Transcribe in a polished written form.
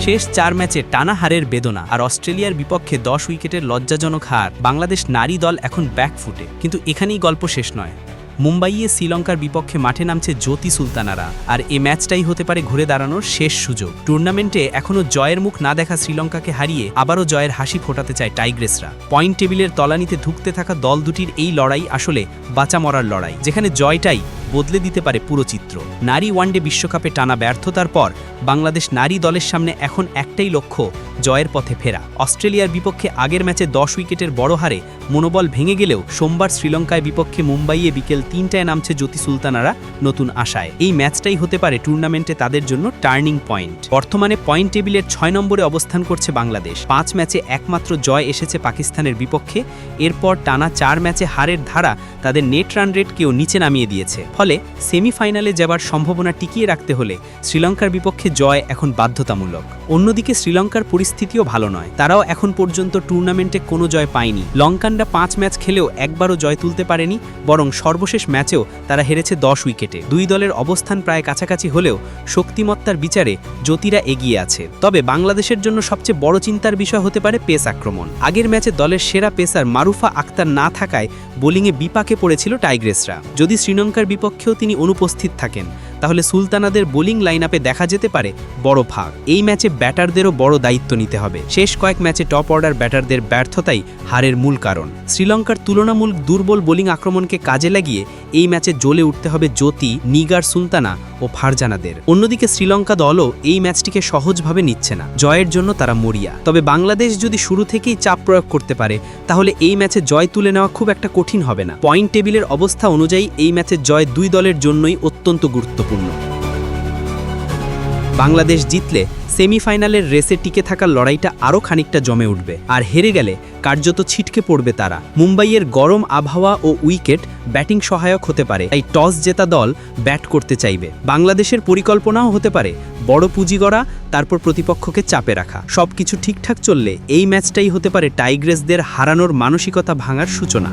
শেষ 4 ম্যাচে টানা হারের বেদনা আর অস্ট্রেলিয়ার বিপক্ষে 10 উইকেটের লজ্জাজনক হার। বাংলাদেশ নারী দল এখন ব্যাকফুটে, কিন্তু এখানেই গল্প শেষ নয়। মুম্বাইয়ে শ্রীলঙ্কার বিপক্ষে মাঠে নামছে জ্যোতি সুলতানারা, আর এ ম্যাচটাই হতে পারে ঘুরে দাঁড়ানোর শেষ সুযোগ। টুর্নামেন্টে এখনও জয়ের মুখ না দেখা শ্রীলঙ্কাকে হারিয়ে আবারও জয়ের হাসি ফোটাতে চায় টাইগ্রেসরা। পয়েন্ট টেবিলের তলানিতে ধুঁকতে থাকা দল দুটির এই লড়াই আসলে বাঁচা মরার লড়াই, যেখানে জয়টাই বদলে দিতে পারে পুরো চিত্র। নারী ওয়ানডে বিশ্বকাপে টানা ব্যর্থতার পর বাংলাদেশ নারী দলের সামনে এখন একটাই লক্ষ্য, জয়ের পথে ফেরা। অস্ট্রেলিয়ার বিপক্ষে আগের ম্যাচে 10 উইকেটের বড় হারে মনোবল ভেঙে গেলেও সোমবার শ্রীলঙ্কায় বিপক্ষে মুম্বাইয়ে বিকেল 3টায় নামছে জ্যোতি সুলতানারা নতুন আশায়। এই ম্যাচটাই হতে পারে টুর্নামেন্টে তাদের জন্য টার্নিং পয়েন্ট। বর্তমানে পয়েন্ট টেবিলের 6 নম্বরে অবস্থান করছে বাংলাদেশ। 5 ম্যাচে একমাত্র জয় এসেছে পাকিস্তানের বিপক্ষে। এরপর টানা 4 ম্যাচে হারের ধারা তাদের নেট রান রেটকেও নিচে নামিয়ে দিয়েছে। ফলে সেমিফাইনালে যাবার সম্ভাবনা টিকিয়ে রাখতে হলে শ্রীলঙ্কার বিপক্ষে জয় এখন বাধ্যতামূলক। অন্যদিকে শ্রীলঙ্কার পরিস্থিতিও ভালো নয়। তারাও এখন পর্যন্ত টুর্নামেন্টে কোনো জয় পায়নি। লঙ্কানরা 5 ম্যাচ খেলেও একবারও জয় তুলতে পারেনি, বরং সর্বশেষ ম্যাচেও তারা হেরেছে 10 উইকেটে। দুই দলের অবস্থান প্রায় কাছাকাছি হলেও শক্তিমত্তার বিচারে জ্যোতিরা এগিয়ে আছে। তবে বাংলাদেশের জন্য সবচেয়ে বড় চিন্তার বিষয় হতে পারে পেস আক্রমণ। আগের ম্যাচে দলের সেরা পেসার মারুফা আক্তার না থাকায় বোলিংয়ে বিপাকে পড়েছিল টাইগ্রেসরা। যদি শ্রীলঙ্কার বিপক্ষেও তিনি অনুপস্থিত থাকেন, তাহলে সুলতানাদের বোলিং লাইনআপে দেখা যেতে পারে বড় ভাগ। এই ম্যাচে ব্যাটারদেরও বড় দায়িত্ব নিতে হবে। শেষ কয়েক ম্যাচে টপ অর্ডার ব্যাটারদের ব্যর্থতাই হারের মূল কারণ। শ্রীলঙ্কার তুলনামূলক দুর্বল বোলিং আক্রমণকে কাজে লাগিয়ে এই ম্যাচে জ্বলে উঠতে হবে জ্যোতি, নিগার সুলতানা ও ফারজানাদের। অন্যদিকে শ্রীলঙ্কা দলও এই ম্যাচটিকে সহজভাবে নিচ্ছে না। জয়ের জন্য তারা মরিয়া। তবে বাংলাদেশ যদি শুরু থেকেই চাপ প্রয়োগ করতে পারে, তাহলে এই ম্যাচে জয় তুলে নেওয়া খুব একটা কঠিন হবে না। পয়েন্ট টেবিলের অবস্থা অনুযায়ী এই ম্যাচের জয় দুই দলের জন্যই অত্যন্ত গুরুত্বপূর্ণ। বাংলাদেশ জিতলে সেমিফাইনালের রেসে টিকে থাকার লড়াইটা আরও খানিকটা জমে উঠবে, আর হেরে গেলে কার্যত ছিটকে পড়বে তারা। মুম্বাইয়ের গরম আবহাওয়া ও উইকেট ব্যাটিং সহায়ক হতে পারে, তাই টস জেতা দল ব্যাট করতে চাইবে। বাংলাদেশের পরিকল্পনাও হতে পারে বড় পুঁজি গড়া, তারপর প্রতিপক্ষকে চাপে রাখা। সবকিছু ঠিকঠাক চললে এই ম্যাচটাই হতে পারে টাইগ্রেসদের হারানোর মানসিকতা ভাঙার সূচনা।